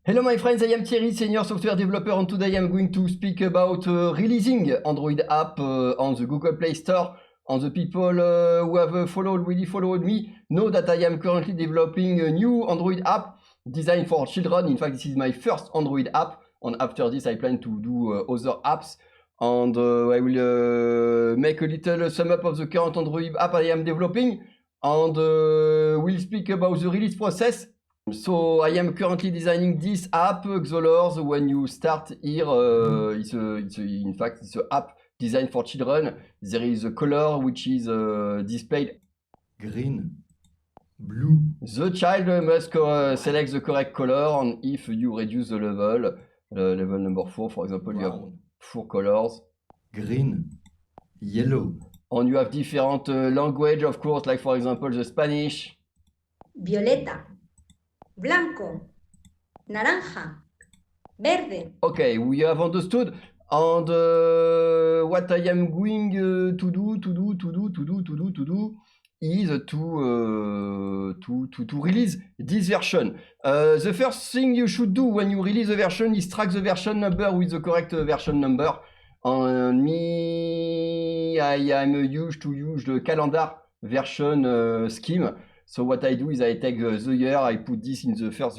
Hello my friends, I am Thierry, senior software developer, and today I am going to speak about releasing Android app on the Google Play Store. And the people who have really followed me know that I am currently developing a new Android app designed for children. In fact, this is my first Android app, and after this I plan to do other apps. And I will make a little sum up of the current Android app I am developing, and we'll speak about the release process. So I am currently designing this app, Xolors. When you start here, it's an app designed for children. There is a color which is displayed green, blue. The child must select the correct color, and if you reduce the level, level number 4, for example, you have 4 colors. Green, yellow. And you have different language, of course, like for example the Spanish. Violeta, blanco, naranja, verde. Okay, we have understood. And what I am going to do is to release this version. The first thing you should do when you release a version is track the version number with the correct version number. And me, I am used to use the calendar version scheme. So what I do is I take the year, I put this in the first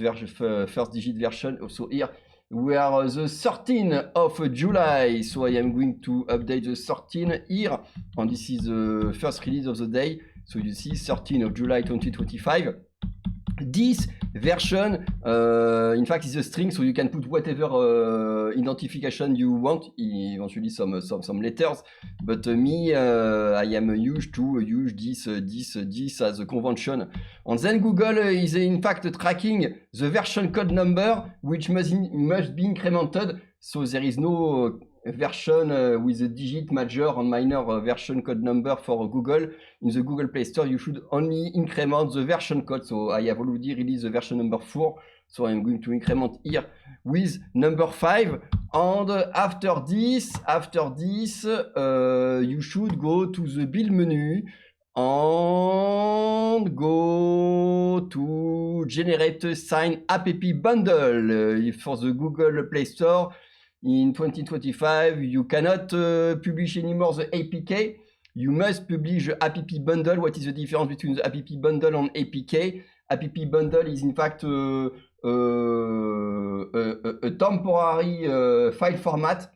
digit version. Also here we are the 13th of July. So I am going to update the 13 here, and this is the first release of the day. So you see 13th of July 2025. This version, in fact, is a string, so you can put whatever identification you want, eventually some letters. But me, I am used to use this as a convention. And then Google is in fact tracking the version code number, which must be incremented. So there is no version with a digit major and minor version code number for Google. In the Google Play Store, you should only increment the version code. So I have already released the version number 4. So I'm going to increment here with number 5. And after this, you should go to the build menu and go to generate a sign app bundle for the Google Play Store. In 2025, you cannot publish anymore the APK. You must publish the app bundle. What is the difference between the app bundle and APK? App bundle is in fact a temporary file format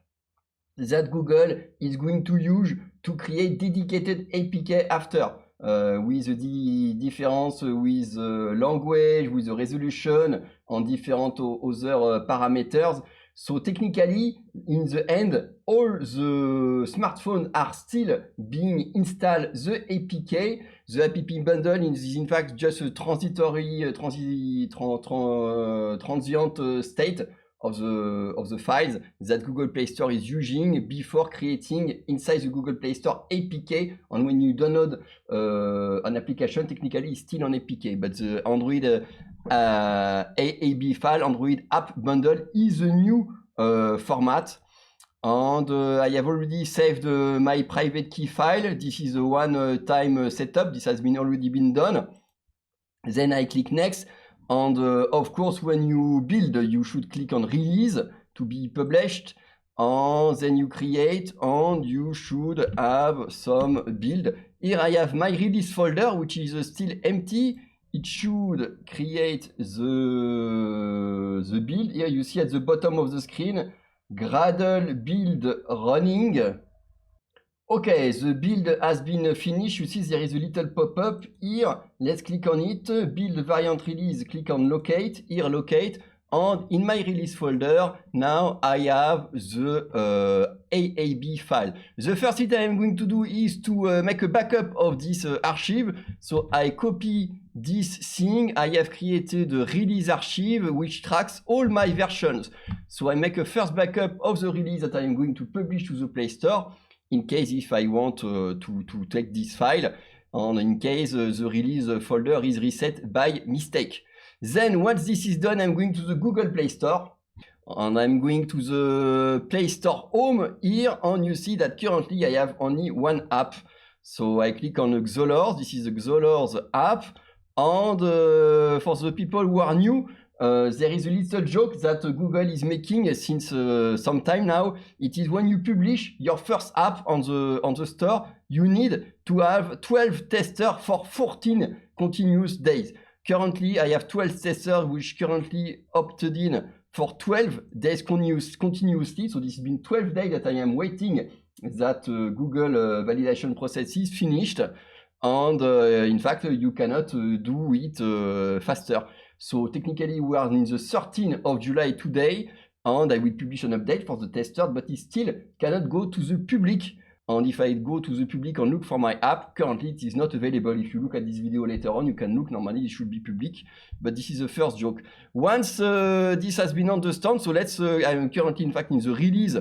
that Google is going to use to create dedicated APK after, with the difference with language, with the resolution, and different other parameters. So technically, in the end, all the smartphones are still being installed the APK. The app bundle is in fact just a transitory, transient state of the files that Google Play Store is using before creating inside the Google Play Store APK. And when you download an application, technically it's still an APK, but the Android AAB file, Android app bundle, is a new format. And I have already saved my private key file. This is a one-time setup. This has already been done. Then I click next. And of course, when you build, you should click on release to be published. And then you create, and you should have some build. Here I have my release folder, which is still empty. It should create the build. Here you see at the bottom of the screen, Gradle build running. Okay, the build has been finished. You see there is a little pop-up here. Let's click on it. Build variant release. Click on locate. Here locate. And in my release folder, now I have the AAB file. The first thing I am going to do is to make a backup of this archive. So I copy this thing. I have created a release archive which tracks all my versions. So I make a first backup of the release that I am going to publish to the Play Store, in case if I want to take this file, and in case the release folder is reset by mistake. Then once this is done, I'm going to the Google Play Store, and I'm going to the Play Store home here, and you see that currently I have only one app. So I click on Xolors. This is the Xolors app. And for the people who are new, there is a little joke that Google is making since some time now. It is when you publish your first app on the store, you need to have 12 testers for 14 continuous days. Currently, I have 12 testers which currently opted in for 12 days continuously. So this has been 12 days that I am waiting that Google validation process is finished. And in fact, you cannot do it faster. So technically, we are in the 13th of July today, and I will publish an update for the tester, but it still cannot go to the public. And if I go to the public and look for my app, currently it is not available. If you look at this video later on, you can look. Normally, it should be public, but this is the first joke. Once this has been understood, so let's. I'm currently, in fact, in the release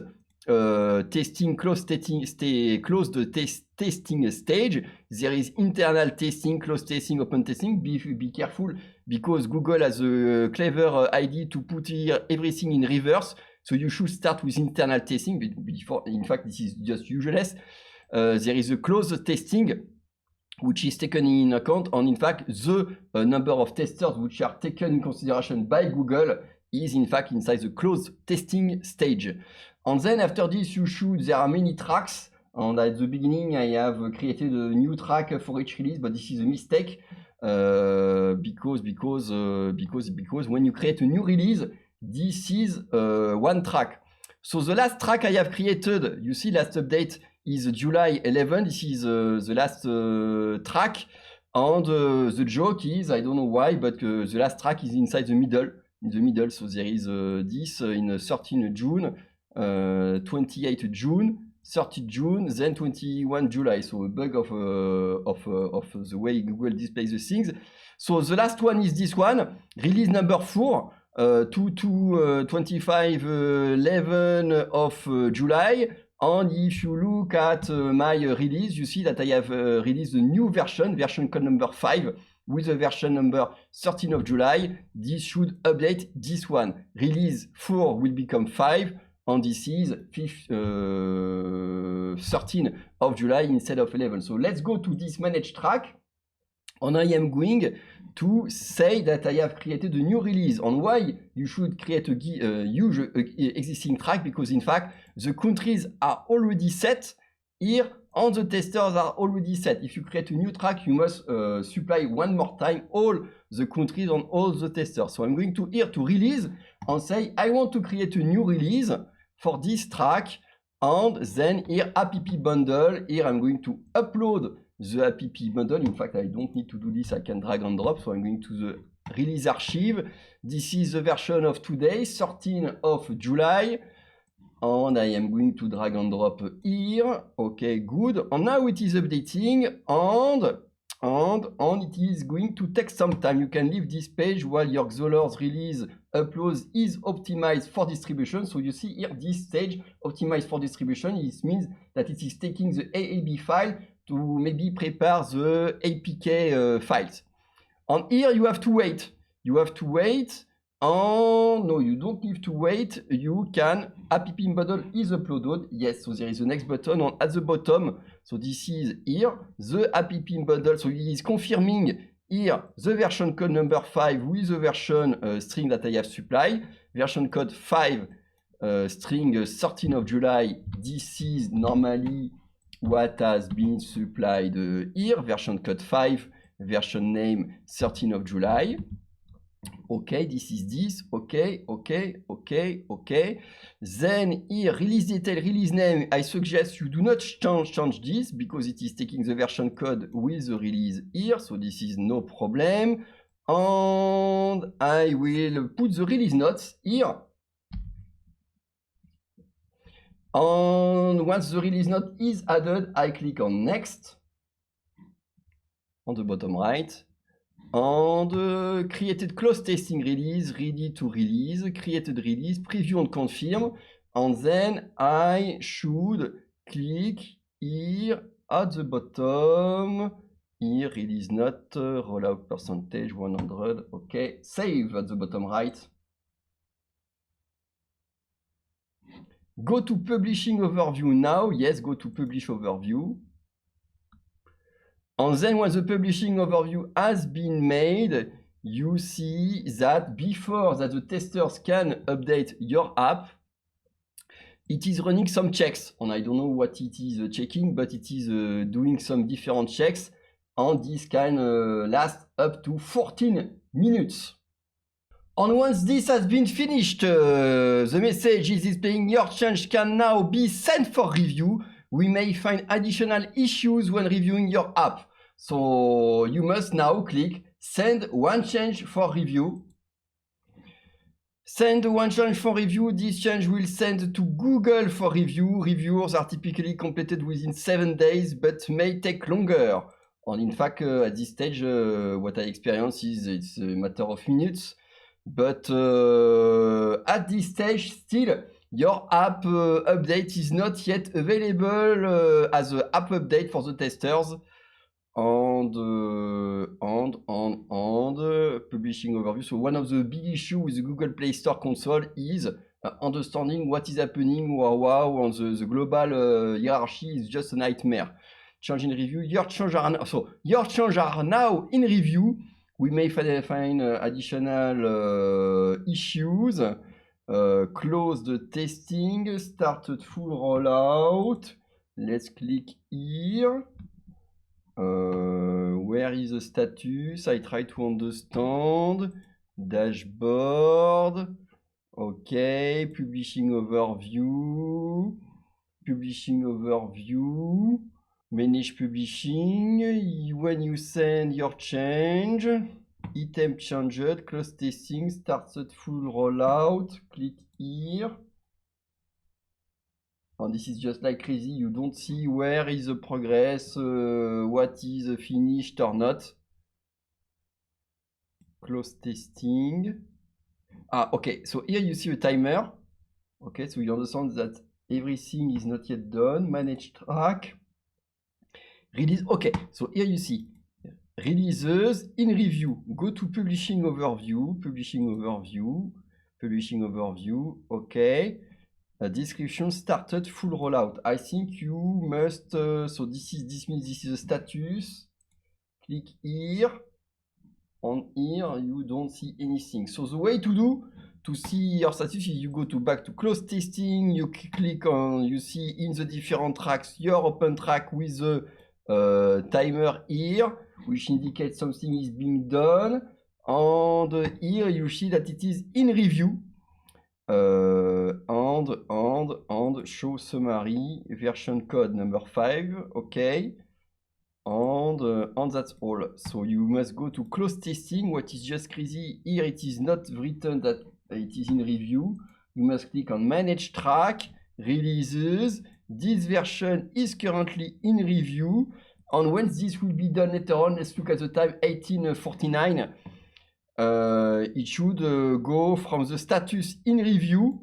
testing, closed testing stage. There is internal testing, closed testing, open testing. Be careful because Google has a clever idea to put here everything in reverse. So you should start with internal testing before. In fact, this is just useless. There is a closed testing which is taken in account, and in fact, the number of testers which are taken in consideration by Google is in fact inside the closed testing stage. And then after this, there are many tracks. And at the beginning, I have created a new track for each release, but this is a mistake because when you create a new release, this is one track. So the last track I have created, you see, last update is July 11. This is the last track, and the joke is, I don't know why, but the last track is inside the middle. In the middle, so there is this in 13 June. 28 June, 30 June, then 21 July. So a bug of the way Google displays the things. So the last one is this one, release number 4, 25 11 of July. And if you look at my release, you see that I have released a new version code number 5 with the version number 13 of July. This should update this one. Release 4 will become 5. And this is 13 of July instead of 11. So let's go to this manage track. And I am going to say that I have created a new release. And why you should create a huge existing track? Because in fact, the countries are already set here and the testers are already set. If you create a new track, you must supply one more time all the countries and all the testers. So I'm going to here to release and say, I want to create a new release for this track, and then here app bundle. Here I'm going to upload the app bundle. In fact, I don't need to do this. I can drag and drop. So I'm going to the release archive. This is the version of today, 13 of July. And I am going to drag and drop here. Okay, good. And now it is updating, and it is going to take some time. You can leave this page while your Xolor's release uploads is optimized for distribution. So you see here this stage optimized for distribution. It means that it is taking the AAB file to maybe prepare the APK files. And here you have to wait. You have to wait. Oh no, you don't need to wait. You can app bundle is uploaded. Yes, so there is the next button, and at the bottom, so this is here the app bundle. So it is confirming here the version code number 5 with the version string that I have supplied. Version code 5 string 13 of July. This is normally what has been supplied here. Version code 5, version name 13 of July. Okay, this is this. Okay. Then here, release detail, release name. I suggest you do not change this because it is taking the version code with the release here. So this is no problem. And I will put the release notes here. And once the release note is added, I click on next on the bottom right. And created close testing release, ready to release, created release, preview and confirm. And then I should click here at the bottom, here release note, rollout percentage 100. Okay, save at the bottom right. Go to publishing overview now. Yes, go to publish overview. And then when the publishing overview has been made, you see that before that the testers can update your app, it is running some checks. And I don't know what it is checking, but it is doing some different checks. And this can last up to 14 minutes. And once this has been finished, the message is displaying your change can now be sent for review. We may find additional issues when reviewing your app. So you must now click send one change for review. Send one change for review. This change will send to Google for review. Reviews are typically completed within 7 days, but may take longer. And in fact, at this stage, what I experience is it's a matter of minutes. But at this stage, still, your app update is not yet available as an app update for the testers. And publishing overview. So one of the big issues with the Google Play Store console is understanding what is happening. Wow, on the global hierarchy is just a nightmare. Change in review. Your change are now in review. We may find additional issues. Close the testing. Started full rollout. Let's click here. Where is the status? I try to understand. Dashboard. Okay. Publishing overview. Publishing overview. Manage publishing. When you send your change. Item changed. Close testing. Started full rollout. Click here. And this is just like crazy. You don't see where is the progress, what is finished or not. Close testing. Okay. So here you see a timer. Okay, so you understand that everything is not yet done. Manage track. Release. Okay, so here you see releases in review. Go to publishing overview. Publishing overview. Publishing overview. Okay. Description started full rollout. I think you must. So this means this is a status. Click here. On here, you don't see anything. So the way to do to see your status is you go back to close testing. You click on. You see in the different tracks your open track with the timer here, which indicates something is being done. And here you see that it is in review. And show summary version code number 5. Okay. And that's all. So you must go to close testing. What is just crazy here, it is not written that it is in review. You must click on manage track, releases. This version is currently in review. And when this will be done later on, let's look at the time 1849. It should go from the status in review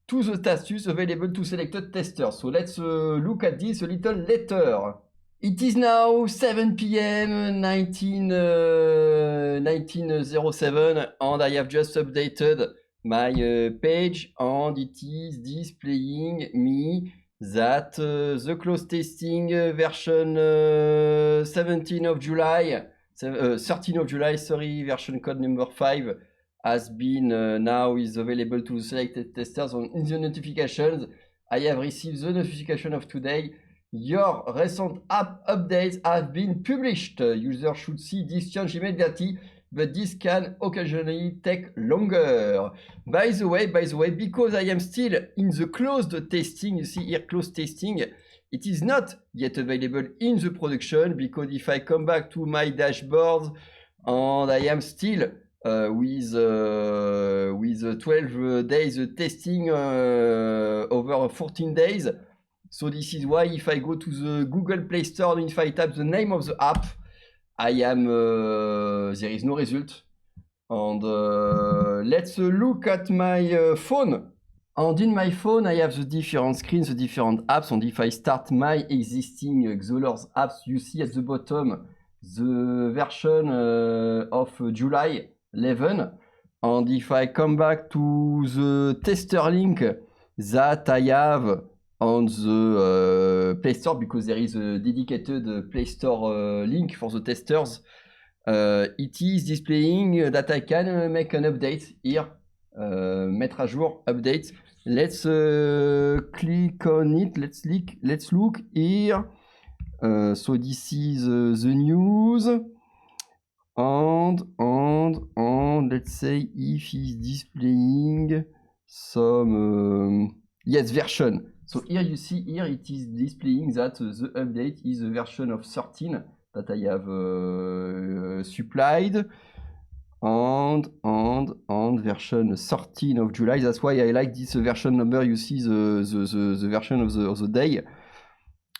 to the status available to selected testers. So let's look at this a little later. It is now 7 p.m. 1907 and I have just updated my page and it is displaying me that the close testing version 13 of July, sorry, version code number 5 has been now is available to selected testers. In the notifications, I have received the notification of today. Your recent app updates have been published. Users should see this change immediately, but this can occasionally take longer. By the way, because I am still in the closed testing, you see here closed testing, it is not yet available in the production, because if I come back to my dashboard and I am still with 12 days testing over 14 days. So this is why if I go to the Google Play Store and if I type the name of the app, I am there is no result. And let's look at my phone. And in my phone, I have the different screens, the different apps. And if I start my existing Xolers apps, you see at the bottom the version of July 11. And if I come back to the tester link that I have on the Play Store, because there is a dedicated Play Store link for the testers, it is displaying that I can make an update here. Mettre à jour, update. Let's click on it. Let's look here. So this is the news. And let's say if he's displaying some yes version. So here you see here it is displaying that the update is a version of 13 that I have supplied. And version 13 of July. That's why I like this version number. You see the version of the day.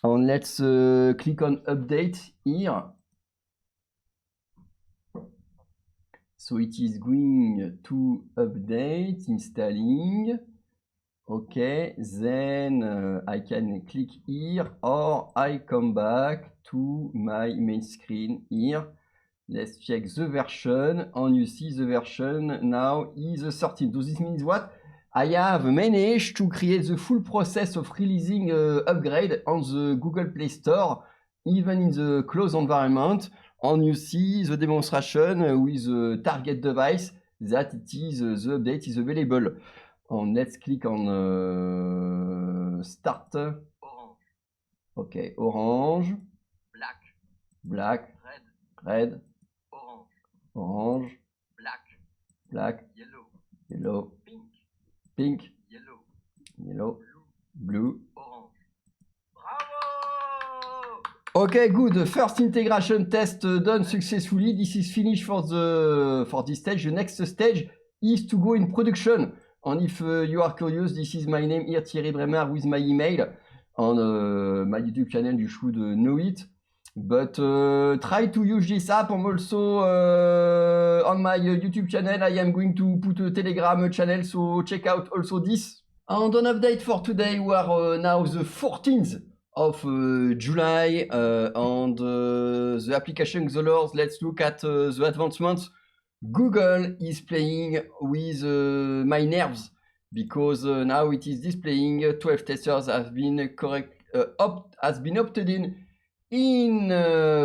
And let's click on update here. So it is going to update, installing. Okay, then I can click here or I come back to my main screen here. Let's check the version, and you see the version now is 13. So this means what? I have managed to create the full process of releasing upgrade on the Google Play Store, even in the closed environment. And you see the demonstration with the target device that it is the update is available. And let's click on start. Orange, Okay, orange, black, red. Orange, black, yellow, pink, yellow, blue. orange. Bravo! Okay, good. The first integration test done successfully. This is finished for this stage. The next stage is to go in production. And if you are curious, this is my name here, Thierry Bremer, with my email on my YouTube channel. You should know it. But try to use this app. I'm also on my YouTube channel. I am going to put a Telegram channel, so check out also this. And an update for today. We are now the 14th of July, and the application Xolors. Let's look at the advancements. Google is playing with my nerves because now it is displaying 12 testers have been opted in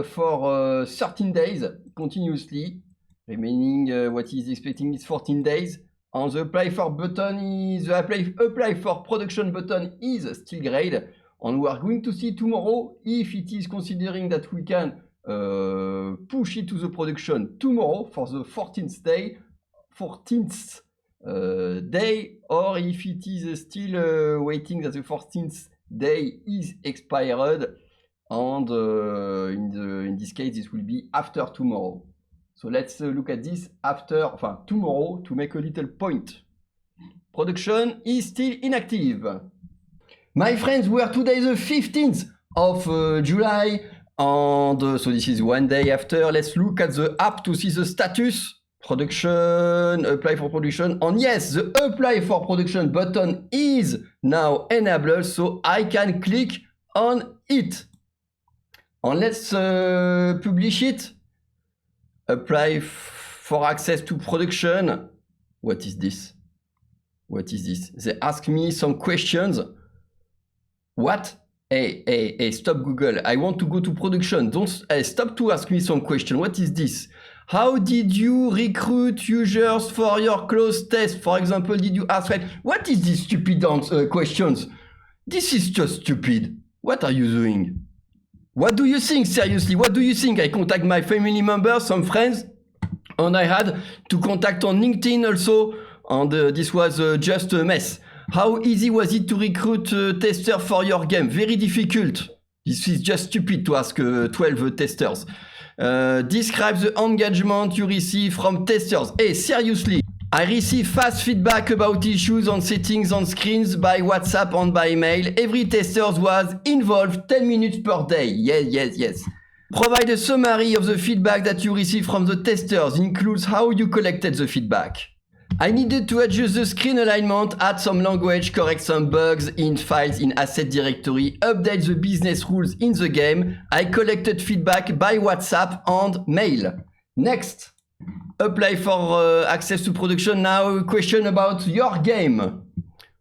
for 13 days continuously, remaining what is expecting is 14 days. And the apply for button is the apply for production button is still grayed, and we are going to see tomorrow if it is considering that we can push it to the production tomorrow for the 14th day, or if it is still waiting that the 14th day is expired. And in this case, this will be after tomorrow. So let's look at this after, tomorrow to make a little point. Production is still inactive. My friends, we are today the 15th of July, and so this is one day after. Let's look at the app to see the status. Production, apply for production, and yes, the apply for production button is now enabled, so I can click on it. And let's publish it. Apply for access to production. What is this? What is this? They ask me some questions. What? Hey, stop Google. I want to go to production. Don't stop to ask me some question. What is this? How did you recruit users for your closed test? For example, did you ask, what is this stupid questions? This is just stupid. What are you doing? What do you think? Seriously, what do you think? I contact my family members, some friends, and I had to contact on LinkedIn also, and this was just a mess. How easy was it to recruit testers for your game? Very difficult. This is just stupid to ask 12 testers. Describe the engagement you receive from testers. Hey, seriously. I receive fast feedback about issues on settings on screens by WhatsApp and by email. Every tester was involved 10 minutes per day. Yes. Provide a summary of the feedback that you receive from the testers. Includes how you collected the feedback. I needed to adjust the screen alignment, add some language, correct some bugs in files in asset directory, update the business rules in the game. I collected feedback by WhatsApp and mail. Next. Apply for access to production. Now a question about your game.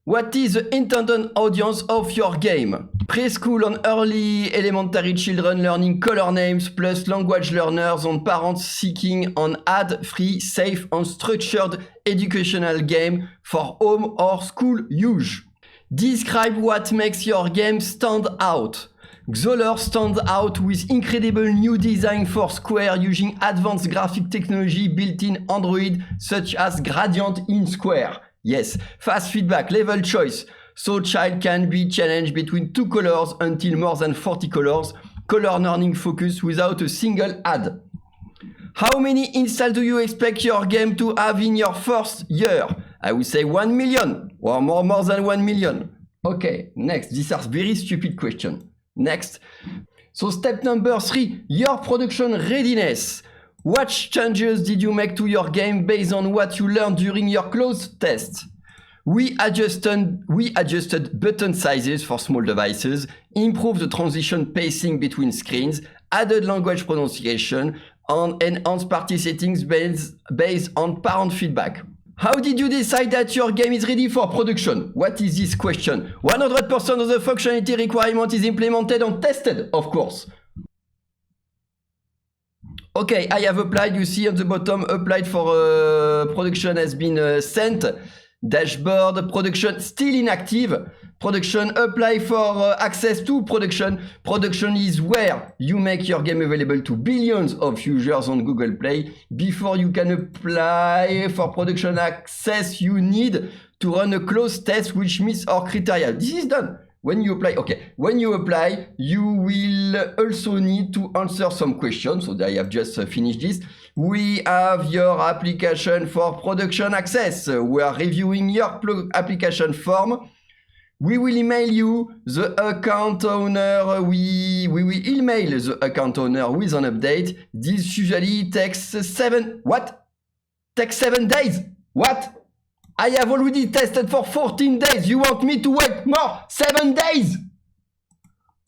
What is the intended audience of your game? Preschool and early elementary children learning color names plus language learners and parents seeking an ad-free, safe and structured educational game for home or school use. Describe what makes your game stand out. Xolor stands out with incredible new design for Square using advanced graphic technology built in Android such as Gradient in Square. Yes, fast feedback, level choice. So child can be challenged between 2 colors until more than 40 colors. Color learning focus without a single ad. How many installs do you expect your game to have in your first year? I would say 1 million or more than 1 million. Okay, next. These are very stupid questions. Next. So step number 3, your production readiness. What changes did you make to your game based on what you learned during your closed test? We adjusted button sizes for small devices, improved the transition pacing between screens, added language pronunciation, and enhanced party settings based on parent feedback. How did you decide that your game is ready for production? What is this question? 100% of the functionality requirement is implemented and tested, of course. Okay, I have applied, you see on the bottom, applied for production has been sent. Dashboard, production still inactive. Production apply for access to production. Production is where you make your game available to billions of users on Google Play. Before you can apply for production access, you need to run a closed test which meets our criteria. This is done. When you apply, okay, when you apply, you will also need to answer some questions. So I have just finished this. We have your application for production access. We are reviewing your application form. We will email you the account owner. We will email the account owner with an update. This usually takes 7 days. What? I have already tested for 14 days. You want me to wait more? 7 days?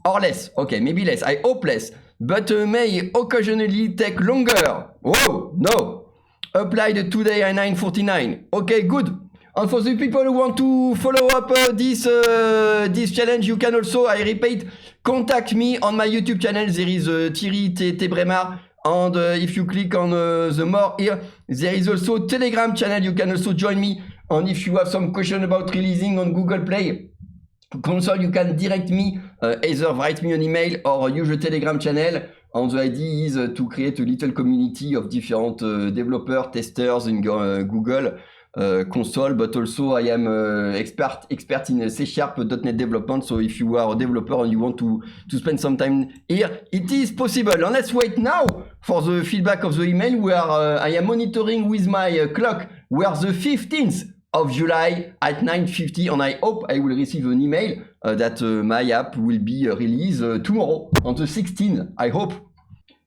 Or less. Okay, maybe less. I hope less. But may occasionally take longer. Whoa, no. Applied today at 9:49. Okay, good. And for the people who want to follow up this challenge, you can also, I repeat, contact me on my YouTube channel. There is Thierry Tebremar. And if you click on the more here, there is also Telegram channel. You can also join me. And if you have some question about releasing on Google Play console, you can direct me, either write me an email or use the Telegram channel. And the idea is to create a little community of different developers, testers in Google console. But also I am expert in C#.NET development. So if you are a developer and you want to spend some time here, it is possible. And let's wait now for the feedback of the email where I am monitoring with my clock where the 15th of July at 9:50, and I hope I will receive an email that my app will be released tomorrow on the 16th, I hope.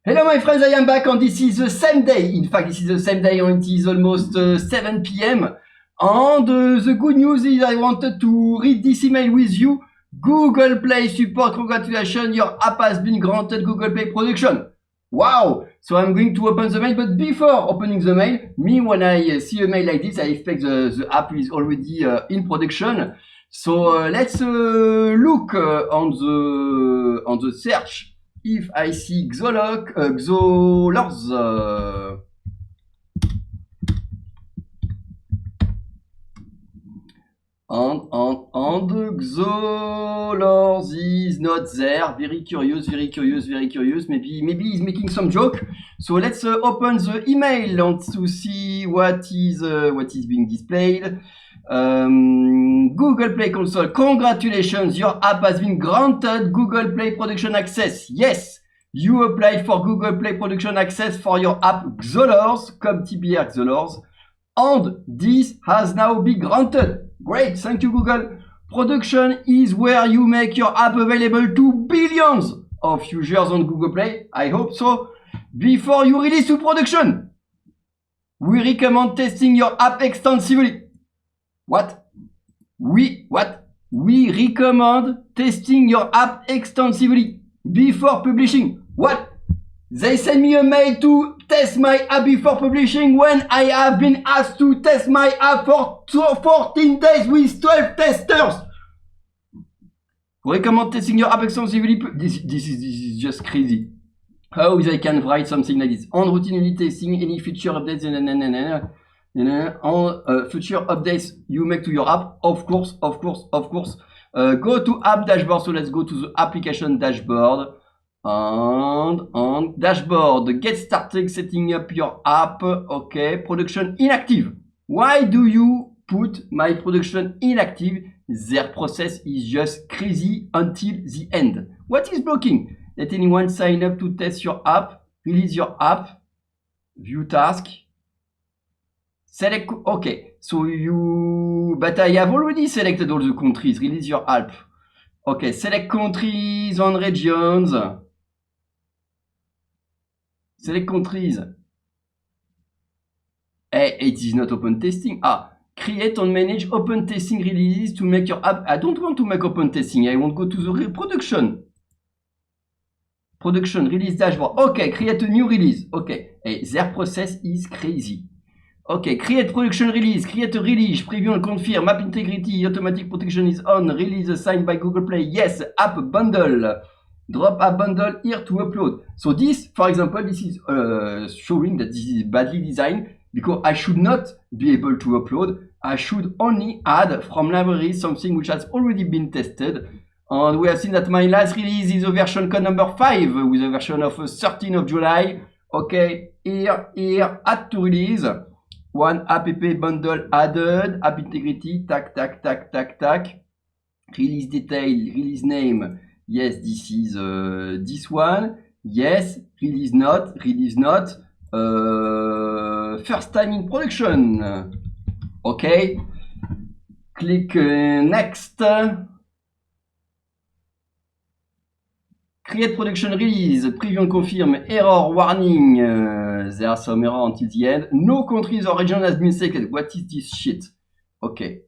Hello my friends, I am back and this is the same day. In fact, this is the same day and it is almost 7 p.m. And the good news is I wanted to read this email with you. Google Play support, congratulations, your app has been granted Google Play production. Wow! So I'm going to open the mail, but before opening the mail, when I see a mail like this, I expect the app is already in production. So let's look on the search if I see Xolors. And Xolors is not there. Very curious. Maybe he's making some joke. So let's open the email and to see what is being displayed. Google Play console. Congratulations, your app has been granted Google Play production access. Yes, you applied for Google Play production access for your app Xolors, comme TBR Xolors, and this has now been granted. Great, thank you Google. Production is where you make your app available to billions of users on Google Play. I hope so. Before you release to production, we recommend testing your app extensively. What? We recommend testing your app extensively before publishing. What? They send me a mail to test my app before publishing when I have been asked to test my app for 14 days with 12 testers. Recommend testing your app extensively. This is just crazy. How I can write something like this? On routinely testing any feature updates on future updates you make to your app. Of course. Go to app dashboard. So let's go to the application dashboard. And dashboard. Get started setting up your app. Okay. Production inactive. Why do you put my production inactive? Their process is just crazy until the end. What is blocking? Let anyone sign up to test your app. Release your app. View task. Select. Okay. So but I have already selected all the countries. Release your app. Okay. Select countries and regions. Select countries. It is not open testing. Create and manage open testing releases to make your app. I don't want to make open testing. I want to go to the production. Production release dashboard. Okay, create a new release. Okay, their process is crazy. Okay, create production release. Create a release. Preview and confirm. App integrity. Automatic protection is on. Release assigned by Google Play. Yes. App bundle. Drop app bundle here to upload. So this, for example, this is showing that this is badly designed because I should not be able to upload. I should only add from library something which has already been tested. And we have seen that my last release is a version code number 5 with a version of 13 of July. Okay, here, add to release. One app bundle added, app integrity, tac. Release detail, release name. Yes, this is this one. Yes, release not. First time in production. Okay. Click next. Create production release. Preview and confirm. Error warning. There are some error until the end. No countries or region has been selected. What is this shit? Okay.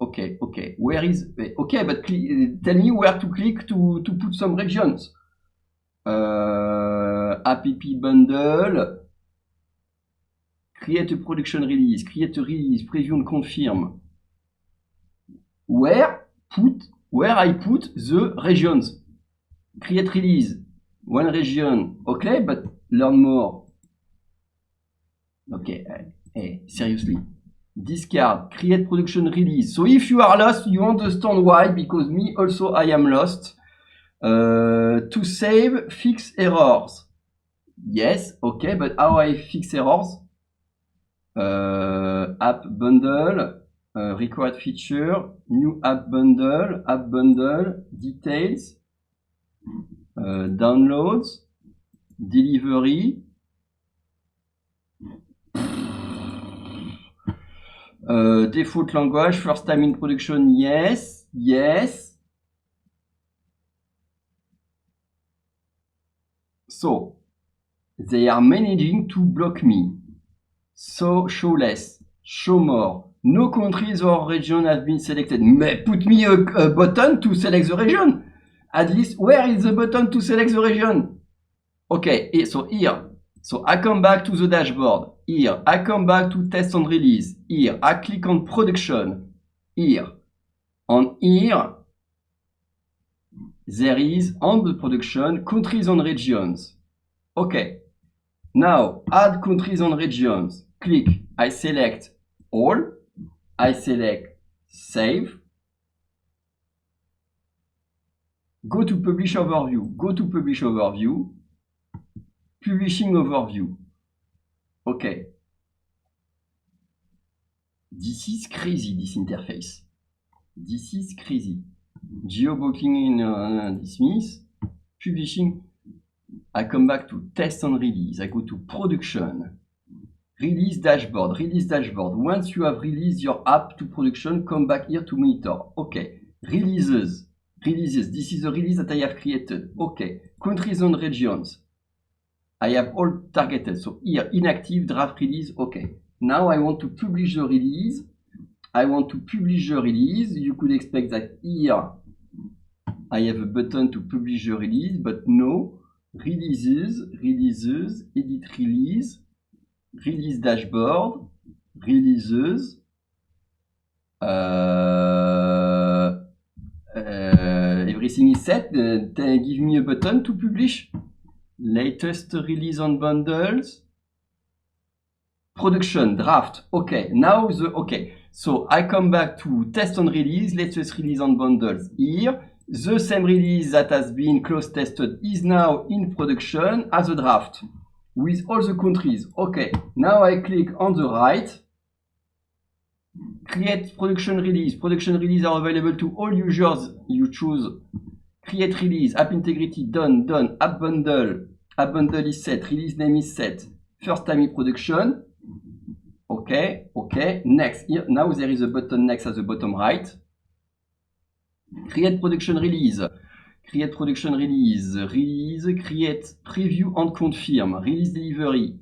Where is? Okay, but tell me where to click to put some regions. App bundle. Create a production release. Create a release. Preview and confirm. Where I put the regions. Create release. One region. Okay, but learn more. Okay. Hey, seriously. Discard. Create production release. So if you are lost, you understand why, because me also I am lost. To save, fix errors. Yes, okay, but how I fix errors? App bundle, required feature, new app bundle, details, downloads, delivery. Default language, first time in production, yes. So, they are managing to block me. So, show less, show more. No countries or region have been selected. But put me a button to select the region. At least, where is the button to select the region? Okay, so here. So I come back to the dashboard. Here, I come back to test and release. Here, I click on production. Here. On here, there is on the production countries and regions. Okay. Now, add countries and regions. Click. I select all. I select save. Go to publish overview. Publishing overview. Okay. This is crazy, this interface. This is crazy. Geo-blocking in dismiss. Publishing. I come back to test and release. I go to production. Release dashboard. Once you have released your app to production, come back here to monitor. Okay. Releases. This is the release that I have created. Okay. Countries and regions. I have all targeted. So here, inactive, draft release. Okay. Now I want to publish the release. You could expect that here I have a button to publish the release, but no. Releases, edit release, release dashboard, releases, everything is set. Then give me a button to publish. Latest release on bundles. Production, draft. Okay, now okay. So I come back to test on release, latest release on bundles here. The same release that has been close tested is now in production as a draft with all the countries. Okay, now I click on the right. Create production release. Production release are available to all users. You choose create release, app integrity, done, done, app bundle. App bundle is set, release name is set. First time in production. Okay, okay, next. Here, now there is a button next at the bottom right. Create production release. Create production release. Release, create preview and confirm. Release delivery.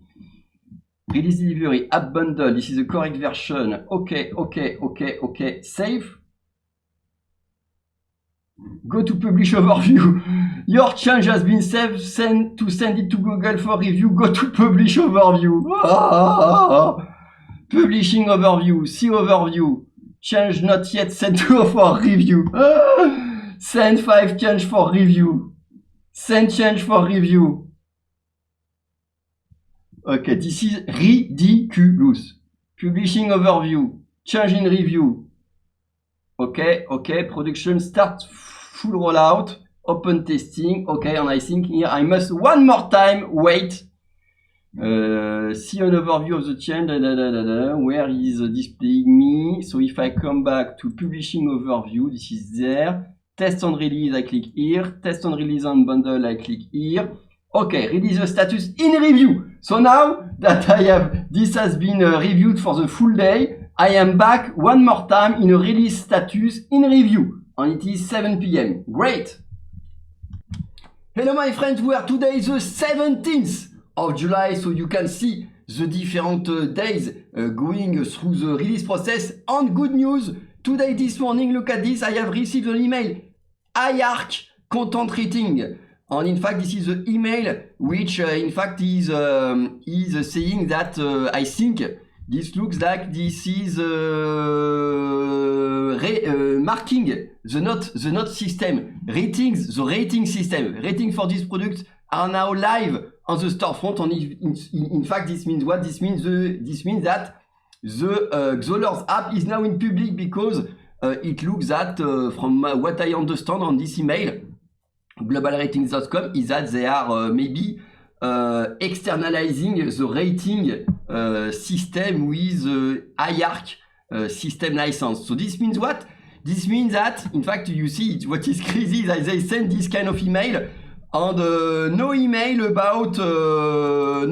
Release delivery, app bundle. This is the correct version. Okay, okay, okay, okay. Save. Go to publish overview. Your change has been saved. Send it to Google for review. Go to publish overview. Publishing overview. See overview. Change not yet sent to for review. Send 5 change for review. Send change for review. Okay, this is ridiculous. Publishing overview. Change in review. Okay, okay. Production start full rollout. Open testing. Okay, and I think here I must one more time wait. See an overview of the change. Where is displaying me? So if I come back to publishing overview, this is there. Test on release, I click here. Test on release on bundle, I click here. Okay, release the status in review. So now that this has been reviewed for the full day, I am back one more time in a release status in review. And it is 7 p.m. Great. Hello my friends, we are today the 17th of July, so you can see the different days going through the release process. And good news, today, this morning, look at this, I have received an email, iArc content rating. And in fact, this is the email which in fact is saying that I think this looks like this is marking the not system, ratings, the rating system. Rating for this product are now live on the storefront. And in fact, this means what? This means that the Xolor's app is now in public because it looks at, from what I understand on this email, globalratings.com, is that they are maybe externalizing the rating system with iArc system license. So this means what? This means that, in fact, you see, what is crazy is that they send this kind of email and no email about the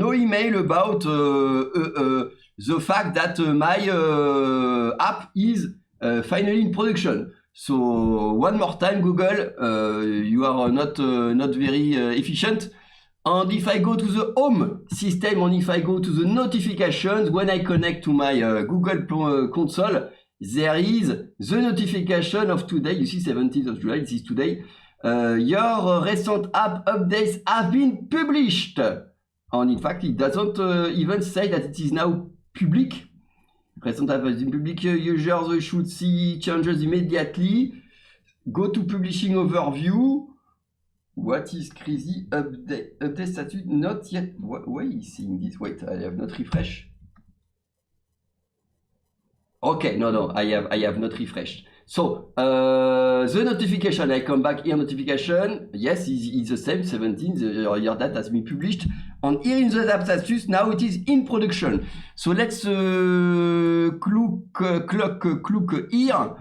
fact that my app is finally in production. So one more time, Google, you are not very efficient. And if I go to the home system and if I go to the notifications, when I connect to my Google console, there is the notification of today. You see 17th of July, this is today. Your recent app updates have been published. And in fact, it doesn't even say that it is now public. Recent app has been public. Users should see changes immediately. Go to publishing overview. What is crazy? Update status not yet. Why is seeing this? Wait, I have not refreshed. Okay, no, I have not refreshed. So the notification, I come back here, notification. Yes, it's the same, 17. Your data has been published. And here in the app status, now it is in production. So let's look here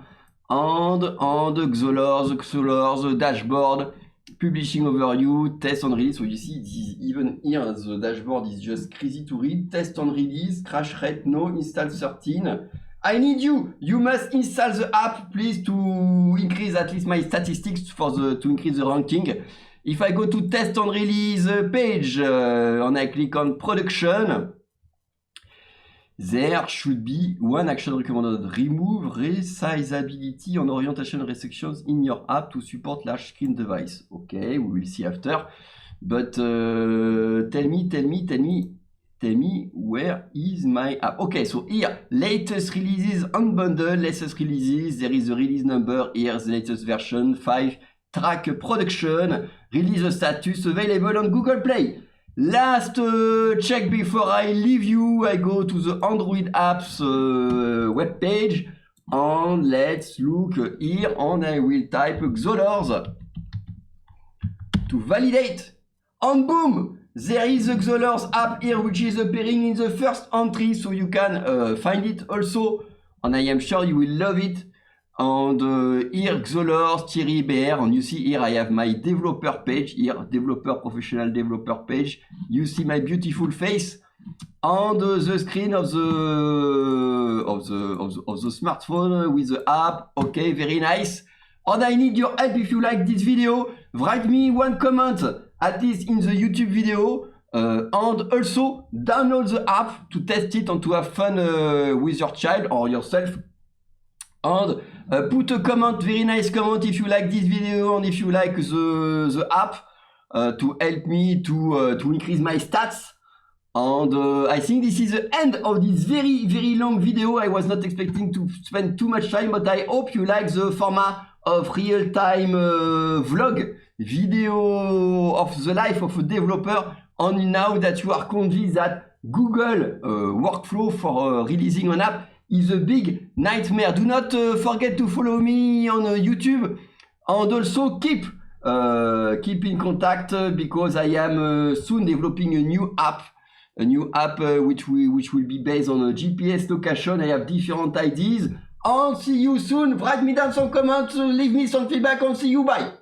and Xolor's dashboard, publishing overview, test on release. So you see, even here, the dashboard is just crazy to read. Test on release, crash rate, no, install 13. I need you. You must install the app, please, to increase at least my statistics to increase the ranking. If I go to test on release page and I click on production, there should be one action recommended. Remove resizability and orientation restrictions in your app to support large screen device. Okay, we will see after. But tell me where is my app. Okay, so here, latest releases, unbundle, latest releases. There is a release number here, the latest version 5 track production, release status available on Google Play. Last check before I leave you, I go to the Android apps web page and let's look here and I will type Xolors to validate and boom, there is the Xolors app here which is appearing in the first entry, so you can find it also and I am sure you will love it. And here Xolors Thierry BR, and you see here I have my developer page here, professional developer page. You see my beautiful face on the screen of the smartphone with the app. Okay, very nice. And I need your help if you like this video. Write me one comment at least in the YouTube video. And also download the app to test it and to have fun with your child or yourself. And put a comment, very nice comment if you like this video and if you like the app to help me to increase my stats. And I think this is the end of this very long video. I was not expecting to spend too much time, but I hope you like the format of real-time vlog video of the life of a developer. And now that you are convinced that Google workflow for releasing an app is a big nightmare. Do not forget to follow me on YouTube and also keep in contact because I am soon developing a new app which will be based on a GPS location. I have different ideas. And see you soon. Write me down some comments, leave me some feedback and see you. Bye.